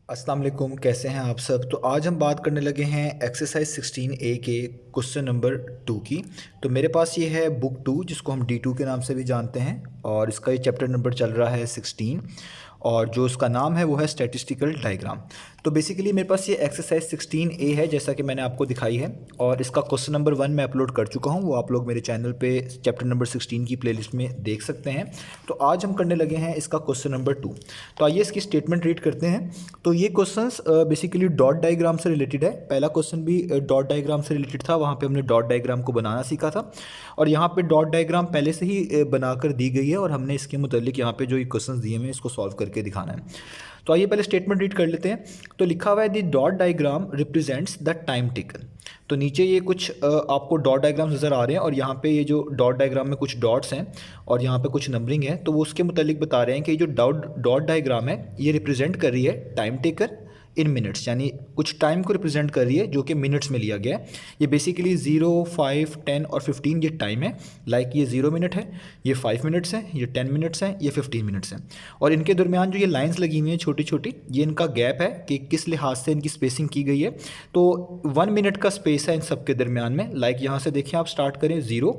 अस्सलाम वालेकुम, कैसे हैं आप सब। तो आज हम बात करने लगे हैं एक्सरसाइज 16A के क्वेश्चन नंबर 2 की। तो मेरे पास ये है बुक 2 जिसको हम D2 के नाम से भी जानते हैं और इसका ये चैप्टर नंबर चल रहा है 16 और जो उसका नाम है वो है स्टैटिस्टिकल डायग्राम। तो बेसिकली मेरे पास ये एक्सरसाइज 16A है जैसा कि मैंने आपको दिखाई है और इसका क्वेश्चन नंबर 1 मैं अपलोड कर चुका हूँ, वो आप लोग मेरे चैनल पे चैप्टर नंबर 16 की प्लेलिस्ट में देख सकते हैं। तो आज हम करने लगे हैं इसका क्वेश्चन नंबर 2। तो आइए इसकी स्टेटमेंट रीड करते हैं। तो ये क्वेश्चंस बेसिकली डॉट डायग्राम से रिलेटेड है। पहला क्वेश्चन भी डॉट डायग्राम से रिलेटेड था, वहाँ पे हमने डॉट डायग्राम को बनाना सीखा था और यहाँ पे डॉट डायग्राम पहले से ही बनाकर दी गई है और हमने इसके मुतालिक यहाँ पे जो ये क्वेश्चंस दिए हुए हैं इसको सॉल्व करके दिखाना है। तो आइए पहले स्टेटमेंट रीड कर लेते हैं। तो लिखा हुआ है the dot diagram represents the time taken. तो नीचे ये कुछ आपको डॉट डायग्राम नज़र आ रहे हैं और यहाँ पे ये जो डॉट डायग्राम में कुछ डॉट्स हैं और यहाँ पे कुछ नंबरिंग है, तो वो उसके मुतालिक बता रहे हैं कि ये जो डॉट डायग्राम है ये रिप्रेजेंट कर रही है टाइम टेकर इन मिनट्स, यानी कुछ टाइम को रिप्रेजेंट कर रही है जो कि मिनट्स में लिया गया है। ये बेसिकली 0, 5, 10 और 15 ये टाइम है। लाइक ये 0 मिनट है, ये 5 मिनट्स है, ये 10 मिनट्स है, ये 15 मिनट्स है। और इनके दरमियान जो ये लाइंस लगी हुई हैं छोटी छोटी, ये इनका गैप है कि किस लिहाज से इनकी स्पेसिंग की गई है। तो 1 मिनट का स्पेस है इन सब के दरमियान में। लाइक यहाँ से देखिए, आप स्टार्ट करें 0,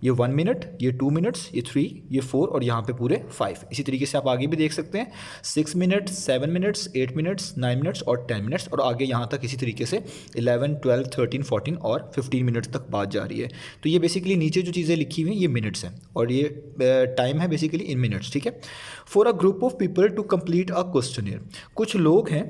ये 1 मिनट, ये 2 मिनट्स, ये 3, ये 4 और यहाँ पे पूरे 5। इसी तरीके से आप आगे भी देख सकते हैं 6 मिनट्स, 7 मिनट्स, 8 मिनट्स, 9 मिनट्स और 10 मिनट्स और आगे यहाँ तक इसी तरीके से 11, 12, 13, 14 और 15 मिनट्स तक बात जा रही है। तो ये बेसिकली नीचे जो चीज़ें लिखी हुई हैं ये मिनट्स हैं और ये टाइम है बेसिकली इन मिनट्स। ठीक है। For a group of people to complete a questionnaire, कुछ लोग हैं,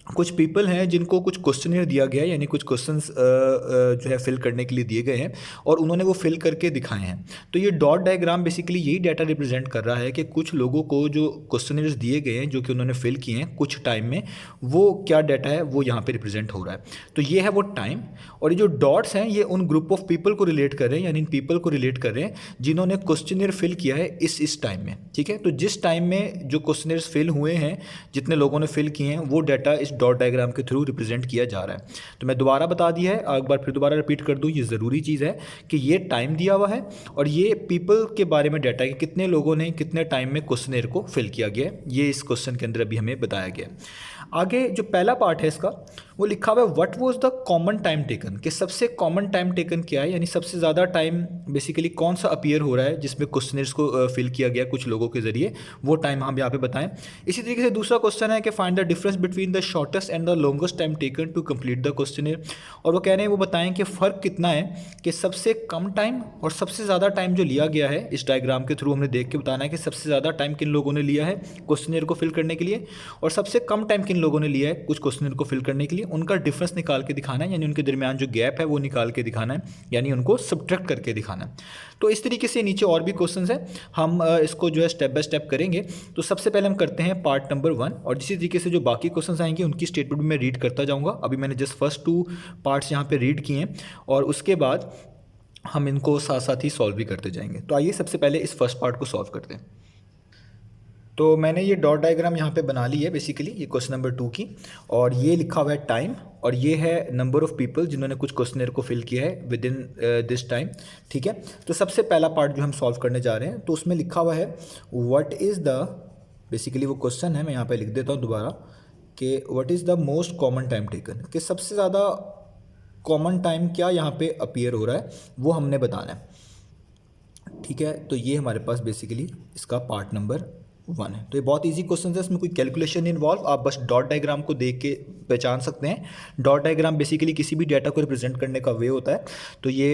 कुछ पीपल हैं जिनको कुछ क्वेश्चनियर दिया गया है, यानी कुछ क्वेश्चंस जो है फिल करने के लिए दिए गए हैं और उन्होंने वो फिल करके दिखाए हैं। तो ये डॉट डायग्राम बेसिकली यही डाटा रिप्रेजेंट कर रहा है कि कुछ लोगों को जो क्वेश्चनियर्स दिए गए हैं जो कि उन्होंने फिल किए हैं कुछ टाइम में, वो क्या डाटा है वो यहाँ पे रिप्रेजेंट हो रहा है। तो ये है वो टाइम और ये जो डॉट्स हैं ये उन ग्रुप ऑफ पीपल को रिलेट कर रहे हैं, यानी इन पीपल को रिलेट कर रहे हैं जिन्होंने क्वेश्चनियर फिल किया है इस टाइम में। ठीक है। तो जिस टाइम में जो क्वेश्चनियर्स फिल हुए हैं, जितने लोगों ने फिल किए हैं, वो डाटा इस डॉट डायग्राम के थ्रू रिप्रेजेंट किया जा रहा है। तो मैं दोबारा बता दिया है, एक बार फिर दोबारा रिपीट कर दूं, ये ज़रूरी चीज़ है कि ये टाइम दिया हुआ है और ये पीपल के बारे में डाटा है कि कितने लोगों ने कितने टाइम में क्वेश्चनेयर को फिल किया गया है, ये इस क्वेश्चन के अंदर अभी हमें बताया गया है। आगे जो पहला पार्ट है इसका, वो लिखा हुआ है what was the common time taken, कि सबसे कॉमन टाइम टेकन क्या है, यानी सबसे ज़्यादा टाइम बेसिकली कौन सा अपीयर हो रहा है जिसमें क्वेश्चनर्स को फिल किया गया कुछ लोगों के जरिए, वो टाइम हम यहाँ पे बताएं। इसी तरीके से दूसरा क्वेश्चन है कि find the difference between the shortest and the longest time taken to complete the questionnaire, और वो कह रहे हैं वो बताएं कि फ़र्क कितना है कि सबसे कम टाइम और सबसे ज़्यादा टाइम जो लिया गया है। इस डायग्राम के थ्रू हमने देख के बताना है कि सबसे ज़्यादा टाइम किन लोगों ने लिया है क्वेश्चनर को फिल करने के लिए और सबसे कम टाइम किन लोगों ने लिया है कुछ क्वेश्चनर को फिल करने के लिए, उनका डिफरेंस निकाल के दिखाना है, यानी उनके दरमियान जो गैप है वो निकाल के दिखाना है, यानी उनको सब्ट्रैक्ट करके दिखाना है। तो इस तरीके से नीचे और भी क्वेश्चंस हैं, हम इसको जो है स्टेप बाय स्टेप करेंगे। तो सबसे पहले हम करते हैं पार्ट नंबर 1 और इसी तरीके से जो बाकी क्वेश्चंस आएंगे उनकी स्टेटमेंट भी मैं रीड करता जाऊंगा। अभी मैंने जस्ट फर्स्ट 2 पार्ट्स यहाँ पे रीड किए हैं और उसके बाद हम इनको साथ साथ ही सॉल्व भी करते जाएंगे। तो आइए सबसे पहले इस फर्स्ट पार्ट को सॉल्व करते हैं। तो मैंने ये डॉट डायग्राम यहाँ पे बना ली है बेसिकली, ये क्वेश्चन नंबर 2 की, और ये लिखा हुआ है टाइम और ये है नंबर ऑफ़ पीपल जिन्होंने कुछ क्वेश्चनर को फिल किया है विद इन दिस टाइम। ठीक है। तो सबसे पहला पार्ट जो हम सॉल्व करने जा रहे हैं, तो उसमें लिखा हुआ है व्हाट इज़ द, बेसिकली वो क्वेश्चन है, मैं यहाँ पे लिख देता हूँ दोबारा कि what is the most common time taken, कि सबसे ज़्यादा कॉमन टाइम क्या यहाँ पे अपीयर हो रहा है वो हमने बताना है। ठीक है। तो ये हमारे पास बेसिकली इसका पार्ट नंबर 1 है। तो ये बहुत इजी क्वेश्चन है, इसमें कोई कैलकुलेशन इन्वॉल्व, आप बस डॉट डायग्राम को देख के पहचान सकते हैं। डॉट डायग्राम बेसिकली किसी भी डाटा को रिप्रेजेंट करने का वे होता है। तो ये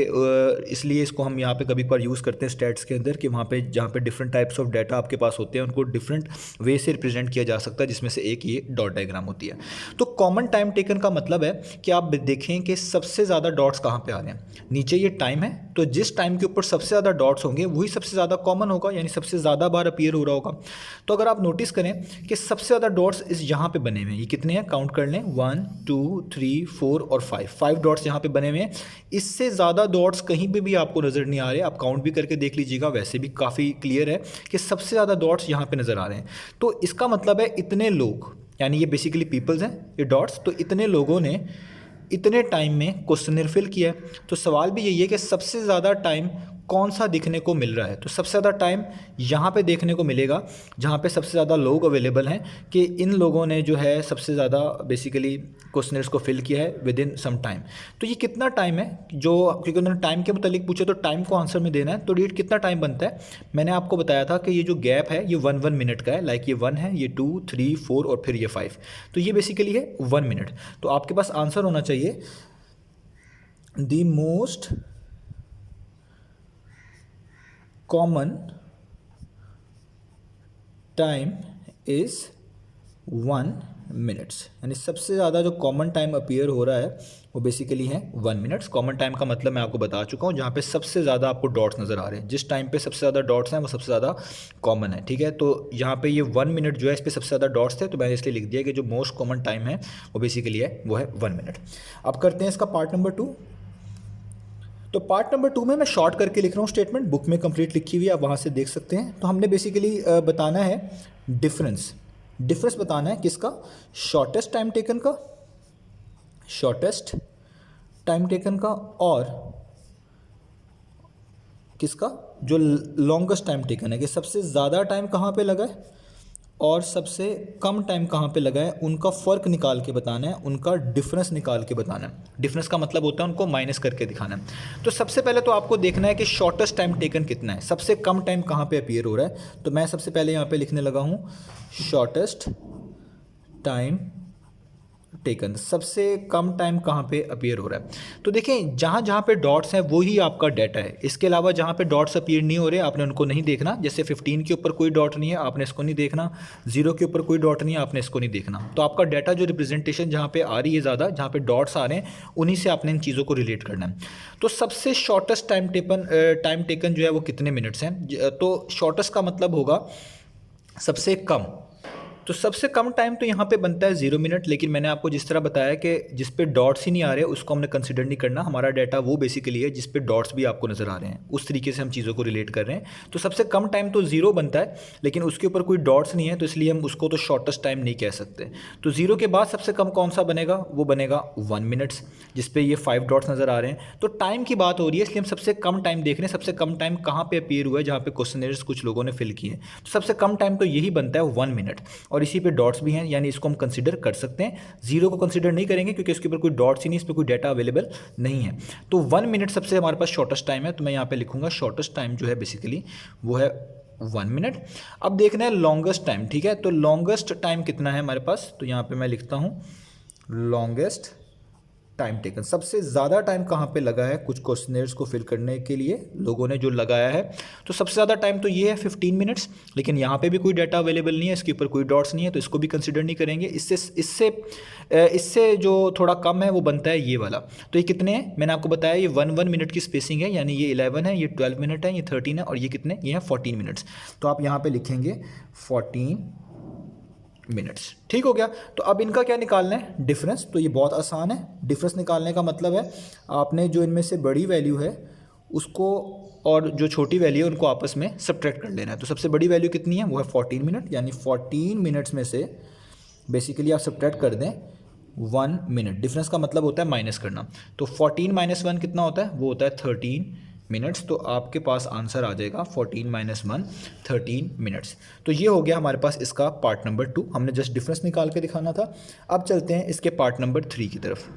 इसलिए इसको हम यहाँ पे कभी कभार यूज़ करते हैं स्टैट्स के अंदर कि वहाँ पे जहाँ पे डिफरेंट टाइप्स ऑफ डाटा आपके पास होते हैं उनको डिफरेंट वे से रिप्रेजेंट किया जा सकता है, जिसमें से एक ये डॉट डायग्राम होती है। तो कॉमन टाइम टेकन का मतलब है कि आप देखें कि सबसे ज़्यादा डॉट्स कहाँ पर आ रहे हैं। नीचे ये टाइम है, तो जिस टाइम के ऊपर सबसे ज़्यादा डॉट्स होंगे वही सबसे ज़्यादा कॉमन होगा, यानी सबसे ज़्यादा बार अपीयर हो रहा होगा। तो अगर आप नोटिस करें कि सबसे ज़्यादा डॉट्स इस यहाँ पे बने हुए हैं, ये कितने हैं काउंट कर लें, 1, 2, 3, 4 और 5 डॉट्स यहाँ पे बने हुए हैं। इससे ज़्यादा डॉट्स कहीं पे भी आपको नज़र नहीं आ रहे, आप काउंट भी करके देख लीजिएगा, वैसे भी काफ़ी क्लियर है कि सबसे ज़्यादा डॉट्स यहाँ पे नज़र आ रहे हैं। तो इसका मतलब है इतने लोग, यानी ये बेसिकली पीपल्स हैं ये डॉट्स, तो इतने लोगों ने इतने टाइम में क्वेश्चनर फिल किया है। तो सवाल भी यही है कि सबसे ज़्यादा टाइम कौन सा दिखने को मिल रहा है। तो सबसे ज़्यादा टाइम यहाँ पे देखने को मिलेगा जहाँ पे सबसे ज़्यादा लोग अवेलेबल हैं कि इन लोगों ने जो है सबसे ज़्यादा बेसिकली क्वेश्चनर्स को फिल किया है विद इन सम टाइम। तो ये कितना टाइम है जो, क्योंकि उन्होंने टाइम के मुतालिक पूछे तो टाइम को आंसर में देना है। तो रेट कितना टाइम बनता है, मैंने आपको बताया था कि ये जो गैप है ये 1 मिनट का है। लाइक ये 1 है, ये 2, 3, 4 और फिर ये 5, तो ये बेसिकली है 1 मिनट। तो आपके पास आंसर होना चाहिए the most common time is 1 minutes, यानी सबसे ज़्यादा जो कॉमन टाइम अपीयर हो रहा है वो बेसिकली है 1 मिनट्स। कॉमन टाइम का मतलब मैं आपको बता चुका हूँ, जहाँ पे सबसे ज़्यादा आपको डॉट्स नज़र आ रहे हैं, जिस टाइम पे सबसे ज़्यादा डॉट्स हैं वो सबसे ज़्यादा कॉमन है। ठीक है, तो यहाँ पे ये 1 मिनट जो है इस पर सबसे ज़्यादा डॉट्स थे, तो मैंने इसलिए लिख दिया कि जो मोस्ट कॉमन टाइम है वो बेसिकली है वो है 1 मिनट। अब करते हैं इसका पार्ट नंबर 2। तो पार्ट नंबर 2 में मैं शॉर्ट करके लिख रहा हूँ स्टेटमेंट, बुक में कंप्लीट लिखी हुई है, आप वहाँ से देख सकते हैं। तो हमने बेसिकली बताना है डिफरेंस बताना है किसका, शॉर्टेस्ट टाइम टेकन का, शॉर्टेस्ट टाइम टेकन का, और किसका, जो लॉन्गेस्ट टाइम टेकन है, कि सबसे ज़्यादा टाइम कहाँ पे लगा है और सबसे कम टाइम कहाँ पे लगा है, उनका फ़र्क निकाल के बताना है, उनका डिफरेंस निकाल के बताना है। डिफरेंस का मतलब होता है उनको माइनस करके दिखाना है। तो सबसे पहले तो आपको देखना है कि शॉर्टेस्ट टाइम टेकन कितना है, सबसे कम टाइम कहाँ पे अपीयर हो रहा है। तो मैं सबसे पहले यहाँ पे लिखने लगा हूँ शॉर्टेस्ट टाइम टेकन, सबसे कम टाइम कहाँ पे अपीयर हो रहा है। तो देखें जहाँ जहाँ पे डॉट्स हैं वो ही आपका डाटा है, इसके अलावा जहाँ पे डॉट्स अपीयर नहीं हो रहे आपने उनको नहीं देखना। जैसे 15 के ऊपर कोई डॉट नहीं है, आपने इसको नहीं देखना, 0 के ऊपर कोई डॉट नहीं है, आपने इसको नहीं देखना। तो आपका डाटा जो रिप्रेजेंटेशन जहाँ पे आ रही है ज़्यादा, जहाँ पे डॉट्स आ रहे हैं, उन्हीं से आपने इन चीज़ों को रिलेट करना है। तो सबसे शॉर्टेस्ट टाइम टेकन जो है वो कितने मिनट्स हैं, तो शॉर्टेस्ट का मतलब होगा सबसे कम। तो सबसे कम टाइम तो यहाँ पे बनता है 0 मिनट, लेकिन मैंने आपको जिस तरह बताया कि जिस पे डॉट्स ही नहीं आ रहे उसको हमने कंसिडर नहीं करना। हमारा डाटा वो बेसिकली है जिस पे डॉट्स भी आपको नज़र आ रहे हैं, उस तरीके से हम चीज़ों को रिलेट कर रहे हैं। तो सबसे कम टाइम तो 0 बनता है, लेकिन उसके ऊपर कोई डॉट्स नहीं है, तो इसलिए हम उसको तो शॉर्टेस्ट टाइम नहीं कह सकते। तो 0 के बाद सबसे कम कौन सा बनेगा, वो बनेगा 1 मिनट्स, जिस पे ये 5 डॉट्स नज़र आ रहे हैं। तो टाइम की बात हो रही है, इसलिए हम सबसे कम टाइम देख रहे हैं, सबसे कम टाइम कहाँ पे अपीयर हुआ है, जहाँ पे क्वेश्चनर्स कुछ लोगों ने फिल किए हैं। तो सबसे कम टाइम तो यही बनता है 1 मिनट, और इसी पे डॉट्स भी हैं, यानी इसको हम कंसीडर कर सकते हैं। 0 को कंसीडर नहीं करेंगे क्योंकि इसके ऊपर कोई डॉट्स ही नहीं, इस पर कोई डाटा अवेलेबल नहीं है। तो 1 मिनट सबसे हमारे पास शॉर्टेस्ट टाइम है, तो मैं यहाँ पे लिखूंगा शॉर्टेस्ट टाइम जो है बेसिकली वो है 1 मिनट। अब देखना है लॉन्गेस्ट टाइम। ठीक है, तो लॉन्गेस्ट टाइम कितना है हमारे पास, तो यहाँ पे मैं लिखता हूँ लॉन्गेस्ट टाइम टेकन, सबसे ज़्यादा टाइम कहाँ पे लगा है कुछ क्वेश्चनर्स को फिल करने के लिए लोगों ने जो लगाया है। तो सबसे ज़्यादा टाइम तो ये है 15 मिनट्स, लेकिन यहाँ पे भी कोई डाटा अवेलेबल नहीं है, इसके ऊपर कोई डॉट्स नहीं है, तो इसको भी कंसिडर नहीं करेंगे। इससे जो थोड़ा कम है वो बनता है ये वाला। तो ये कितने हैं, मैंने आपको बताया ये 1 मिनट की स्पेसिंग है, यानी ये 11 है, ये 12 मिनट है, ये 13 है, और ये कितने, ये है 14 मिनट्स। तो आप यहाँ पर लिखेंगे 14 मिनट्स। ठीक हो गया। तो अब इनका क्या निकालना है, डिफरेंस। तो ये बहुत आसान है, डिफरेंस निकालने का मतलब है आपने जो इनमें से बड़ी वैल्यू है उसको और जो छोटी वैल्यू है उनको आपस में सब्ट्रैक्ट कर लेना है। तो सबसे बड़ी वैल्यू कितनी है, वो है 14 मिनट, यानी 14 मिनट्स में से बेसिकली आप सब्ट्रैक्ट कर दें 1 मिनट। डिफरेंस का मतलब होता है माइनस करना। तो 14 - 1 कितना होता है, वो होता है 13 मिनट्स। तो आपके पास आंसर आ जाएगा 14 - 1 13 मिनट्स। तो ये हो गया हमारे पास इसका पार्ट नंबर 2, हमने जस्ट डिफरेंस निकाल के दिखाना था। अब चलते हैं इसके पार्ट नंबर 3 की तरफ।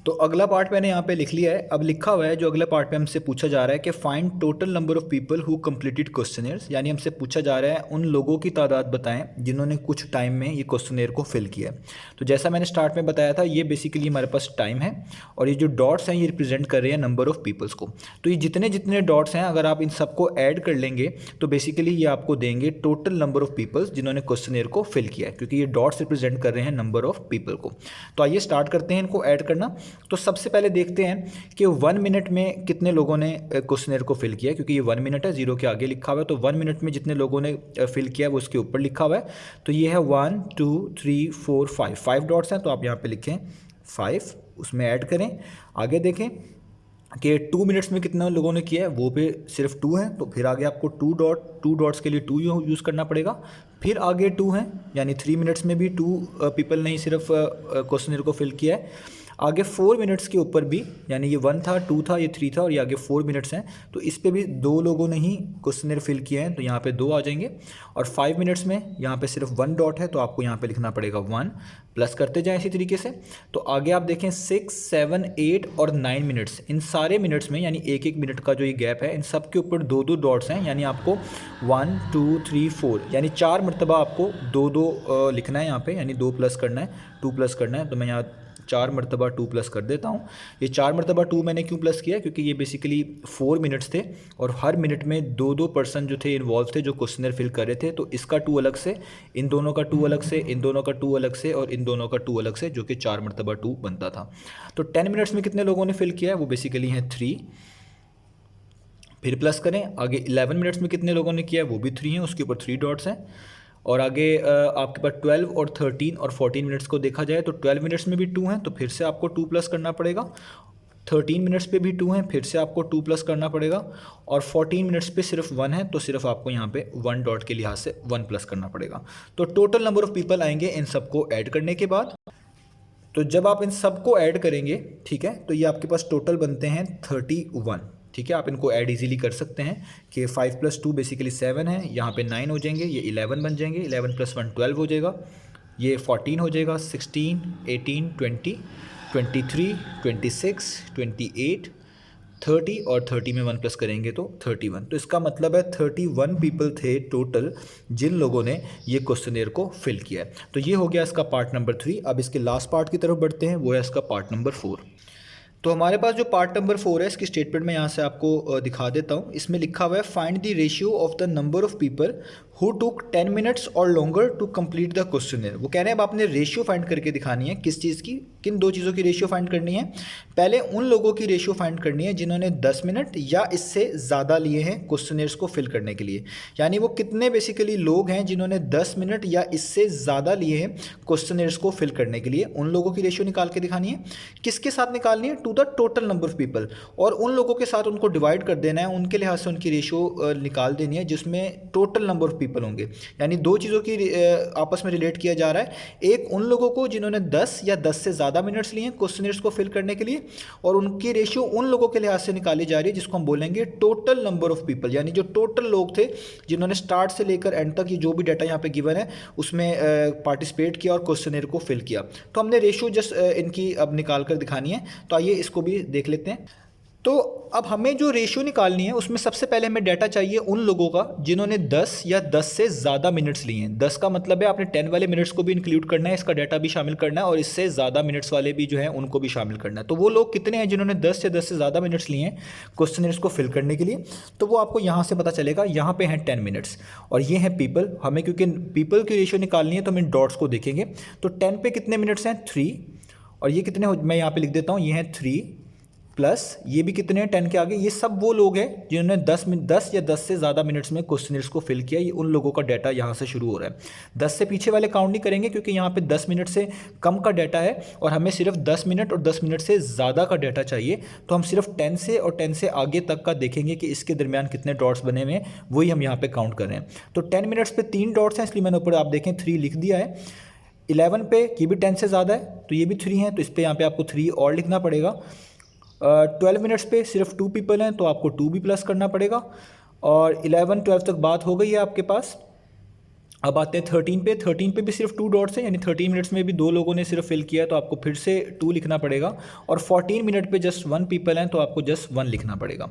तो अगला पार्ट मैंने यहाँ पे लिख लिया है। अब लिखा हुआ है जो अगला पार्ट पे हमसे पूछा जा रहा है कि find total number of people who completed questioners, यानी हमसे पूछा जा रहा है उन लोगों की तादाद बताएं जिन्होंने कुछ टाइम में ये क्वेश्चनर को फिल किया। तो जैसा मैंने स्टार्ट में बताया था, ये बेसिकली हमारे पास टाइम है, और ये जो डॉट्स हैं ये रिप्रेजेंट कर रहे हैं नंबर ऑफ पीपल्स को। तो ये जितने जितने डॉट्स हैं अगर आप इन सबको ऐड कर लेंगे तो बेसिकली ये आपको देंगे टोटल नंबर ऑफ पीपल्स जिन्होंने क्वेश्चनर को फिल किया है, क्योंकि ये डॉट्स रिप्रेजेंट कर रहे हैं नंबर ऑफ पीपल को। तो आइए स्टार्ट करते हैं इनको ऐड करना। तो सबसे पहले देखते हैं कि 1 मिनट में कितने लोगों ने क्वेश्चनर को फिल किया, क्योंकि ये 1 मिनट है, 0 के आगे लिखा हुआ है। तो 1 मिनट में जितने लोगों ने फिल किया वो उसके ऊपर लिखा हुआ है। तो ये है 1 2 3 4 5 डॉट्स हैं, तो आप यहाँ पे लिखें 5, उसमें ऐड करें। आगे देखें कि 2 मिनट्स में कितने लोगों ने किया है, वो पे सिर्फ 2 हैं, तो फिर आगे आपको 2 डॉट्स के लिए 2 यूज़ करना पड़ेगा। फिर आगे 2 हैं, यानी 3 मिनट्स में भी 2 पीपल ने ही सिर्फ क्वेश्चनर को फिल किया है। आगे 4 मिनट्स के ऊपर भी, यानी ये 1 था, 2 था, ये 3 था और ये आगे 4 मिनट्स हैं, तो इस पे भी 2 लोगों ने ही क्वेश्चनर फिल किया है, तो यहाँ पे 2 आ जाएंगे। और 5 मिनट्स में यहाँ पे सिर्फ 1 डॉट है, तो आपको यहाँ पे लिखना पड़ेगा 1, प्लस करते जाएं इसी तरीके से। तो आगे आप देखें 6, 7, 8 और 9 मिनट्स, इन सारे मिनट्स में यानी एक एक मिनट का जो ये गैप है, इन सब के ऊपर 2-2 डॉट्स हैं, यानी आपको 1, 2, 3, 4 यानी 4 मरतबा आपको 2-2 लिखना है यहाँ पे, यानी 2 प्लस करना है, 2 प्लस करना है। तो मैं यहाँ 4 मरतबा 2 प्लस कर देता हूँ। ये 4 मरतबा 2 मैंने क्यों प्लस किया, क्योंकि ये बेसिकली 4 मिनट्स थे और हर मिनट में 2-2 पर्सन जो थे इन्वॉल्व थे जो क्वेश्चनर फिल कर रहे थे, तो इसका 2 अलग से, इन दोनों का 2 अलग से, इन दोनों का 2 अलग से और इन दोनों का 2 अलग से, जो कि 4 मरतबा 2 बनता था। तो 10 मिनट्स में कितने लोगों ने फिल किया है, वो बेसिकली हैं 3। फिर प्लस करें, आगे 11 मिनट्स में कितने लोगों ने किया है, वो भी 3 हैं, उसके ऊपर 3 डॉट्स हैं। और आगे आपके पास 12 और 13 और 14 मिनट्स को देखा जाए तो 12 मिनट्स में भी 2 हैं, तो फिर से आपको 2 प्लस करना पड़ेगा। 13 मिनट्स पे भी 2 हैं, फिर से आपको 2 प्लस करना पड़ेगा। और 14 मिनट्स पे सिर्फ 1 है, तो सिर्फ आपको यहाँ पे 1 डॉट के लिहाज से 1 प्लस करना पड़ेगा। तो टोटल नंबर ऑफ़ पीपल आएंगे इन सबको ऐड करने के बाद। तो जब आप इन सबको ऐड करेंगे, ठीक है, तो ये आपके पास टोटल बनते हैं 31। ठीक है, आप इनको ऐड इजीली कर सकते हैं कि 5 + 2 बेसिकली 7 है, यहाँ पे 9 हो जाएंगे, ये 11 बन जाएंगे, 11 + 1 12 हो जाएगा, ये 14 हो जाएगा, 16, 18, 20, 23, 26, 28, 30 और 30 में 1 प्लस करेंगे तो 31। तो इसका मतलब है 31 पीपल थे टोटल जिन लोगों ने ये क्वेश्चनेयर को फिल किया है। तो ये हो गया इसका पार्ट नंबर 3। अब इसके लास्ट पार्ट की तरफ बढ़ते हैं, वो है इसका पार्ट नंबर 4। तो हमारे पास जो पार्ट नंबर 4 है, इसकी स्टेटमेंट मैं यहाँ से आपको दिखा देता हूँ। इसमें लिखा हुआ है find the ratio of the number of people who took 10 minutes or longer to complete the questionnaire. वो कह रहे हैं अब आपने रेशियो फाइंड करके दिखानी है, किस चीज़ की, किन 2 चीज़ों की रेशियो फाइंड करनी है। पहले उन लोगों की रेशियो फाइंड करनी है जिन्होंने 10 मिनट या इससे ज़्यादा लिए हैं क्वेश्चनेयर्स को फिल करने के लिए, यानी वो कितने बेसिकली लोग हैं जिन्होंने 10 मिनट या इससे ज़्यादा लिए हैं क्वेश्चनेयर्स को फिल करने के लिए। उन लोगों की रेशियो निकाल के दिखानी है। किसके साथ निकालनी है, to the total number of people, और उन लोगों के साथ उनको डिवाइड कर देना है, उनके लिहाज से उनकी रेशियो निकाल देनी है जिसमें टोटल नंबर ऑफ पीपल होंगे। यानी 2 चीज़ों की आपस में रिलेट किया जा रहा है, एक उन लोगों को जिन्होंने 10 या 10 से ज़्यादा मिनट्स लिए हैं क्वेश्चनर्स को फिल करने के लिए, और उनकी रेशियो उन लोगों के लिहाज से निकाली जा रही है जिसको हम बोलेंगे टोटल नंबर ऑफ पीपल, यानी जो टोटल लोग थे जिन्होंने स्टार्ट से लेकर एंड तक ये जो भी डाटा यहाँ पे गिवन है उसमें पार्टिसिपेट किया और क्वेश्चनर को फिल किया। तो हमने रेशियो जस्ट इनकी अब निकाल कर दिखानी है, तो आइए इसको भी देख लेते हैं। तो अब हमें जो रेशियो निकालनी है उसमें सबसे पहले हमें डाटा चाहिए उन लोगों का जिन्होंने 10 या 10 से ज़्यादा मिनट्स लिए हैं। 10 का मतलब है आपने 10 वाले मिनट्स को भी इंक्लूड करना है, इसका डाटा भी शामिल करना है, और इससे ज़्यादा मिनट्स वाले भी जो हैं उनको भी शामिल करना है। तो वो लोग कितने हैं जिन्होंने 10 से 10 से ज़्यादा मिनट्स लिए हैं क्वेश्चनर्स को फिल करने के लिए, तो वो आपको यहाँ से पता चलेगा। यहाँ पे हैं 10 मिनट्स और ये हैं पीपल। हमें क्योंकि पीपल की रेशियो निकालनी है तो हम इन डॉट्स को देखेंगे। तो 10 पे कितने मिनट्स हैं, 3, और ये कितने मैं यहाँ पे लिख देता हूँ, ये हैं 3 प्लस ये भी कितने हैं 10 के आगे, ये सब वो लोग हैं जिन्होंने 10 या 10 से ज़्यादा मिनट्स में क्वेश्चनर्स को फिल किया। ये उन लोगों का डाटा यहाँ से शुरू हो रहा है। 10 से पीछे वाले काउंट नहीं करेंगे क्योंकि यहाँ पे 10 मिनट से कम का डाटा है और हमें सिर्फ 10 मिनट और 10 मिनट से ज़्यादा का डाटा चाहिए। तो हम सिर्फ 10 से और 10 से आगे तक का देखेंगे कि इसके दरमियान कितने डॉट्स बने हुए हैं, वही हम यहाँ पर काउंट कर रहे हैं। तो 10 मिनट्स पर 3 डॉट्स हैं, इसलिए मैंने ऊपर आप देखें 3 लिख दिया है। 11 पे ये भी 10 से ज़्यादा है तो ये भी 3 है, तो इस पर यहाँ पर आपको 3 और लिखना पड़ेगा। 12 मिनट्स पे सिर्फ 2 पीपल हैं तो आपको 2 भी प्लस करना पड़ेगा। और 11, 12 तक बात हो गई है आपके पास। अब आते हैं 13 पे। 13 पे भी सिर्फ 2 डॉट्स हैं, यानी 13 मिनट्स में भी 2 लोगों ने सिर्फ फिल किया है तो आपको फिर से 2 लिखना पड़ेगा। और 14 मिनट पे जस्ट 1 पीपल हैं तो आपको जस्ट 1 लिखना पड़ेगा।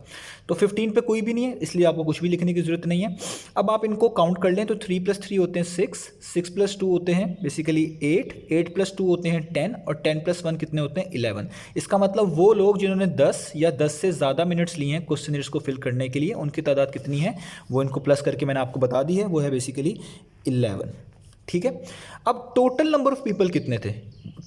तो 15 पे कोई भी नहीं है इसलिए आपको कुछ भी लिखने की ज़रूरत नहीं है। अब आप इनको काउंट कर लें तो 3 + 3 होते हैं 6, 6 + 2 होते हैं बेसिकली 8, 8 + 2 होते हैं 10, और 10 + 1 कितने होते हैं 11। इसका मतलब वो लोग जिन्होंने 10 या 10 से ज़्यादा मिनट्स लिए हैं क्वेश्चनर्स को फिल करने के लिए, उनकी तादाद कितनी है वो इनको प्लस करके मैंने आपको बता दी है, वो है बेसिकली 11। ठीक है। अब टोटल नंबर ऑफ पीपल कितने थे,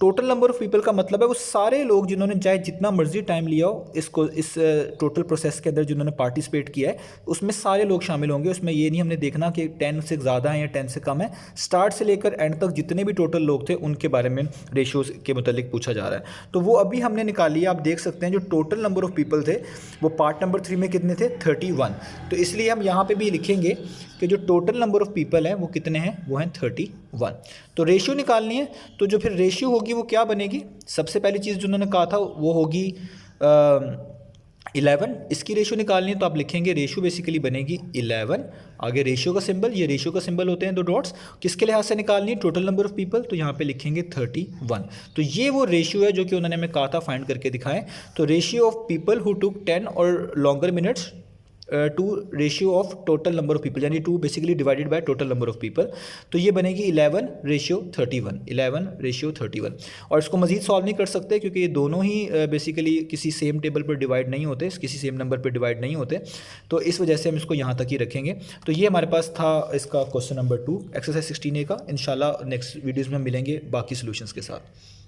टोटल नंबर ऑफ पीपल का मतलब है वो सारे लोग जिन्होंने चाहे जितना मर्जी टाइम लिया हो इसको इस टोटल प्रोसेस के अंदर जिन्होंने पार्टिसिपेट किया है उसमें सारे लोग शामिल होंगे। उसमें ये नहीं हमने देखना कि 10 से ज़्यादा है या 10 से कम है। स्टार्ट से लेकर एंड तक जितने भी टोटल लोग थे उनके बारे में रेशियोज के मुतालिक पूछा जा रहा है, तो वो अभी हमने निकाली है। आप देख सकते हैं जो टोटल नंबर ऑफ पीपल थे वो पार्ट नंबर 3 में कितने थे 31। तो इसलिए हम यहाँ पर भी लिखेंगे कि जो टोटल नंबर ऑफ पीपल हैं वो कितने हैं, वो हैं 31। तो रेशियो निकालनी है, तो जो फिर रेशियो होगी होगी वो क्या बनेगी, सबसे पहली चीज़ जो उन्होंने कहा था वो होगी 11। इसकी रेशियो निकालनी है तो आप लिखेंगे रेशियो बेसिकली बनेगी 11, आगे रेशियो का सिंबल, ये रेशियो का सिंबल होते हैं 2 डॉट्स, किसके लिहाज से निकालनी है, टोटल नंबर ऑफ पीपल, तो यहाँ पे लिखेंगे 31। तो ये वो रेशियो है जो कि उन्होंने हमें कहा था फाइंड करके दिखाएं। तो ratio of people who took 10 और longer minutes to ratio of total number of people, यानी 2 basically divided by total number of people, तो ये बनेगी 11:31, 11:31। और इसको मजीद सॉल्व नहीं कर सकते क्योंकि ये दोनों ही बेसिकली किसी सेम टेबल पर डिवाइड नहीं होते, किसी सेम नंबर पर डिवाइड नहीं होते, तो इस वजह से हम इसको यहाँ तक ही रखेंगे। तो ये हमारे पास था इसका क्वेश्चन नंबर 2 एक्सरसाइज 16A का। इंशाल्लाह नेक्स्ट वीडियोज़ में हम मिलेंगे बाकी सोल्यूशंस के साथ।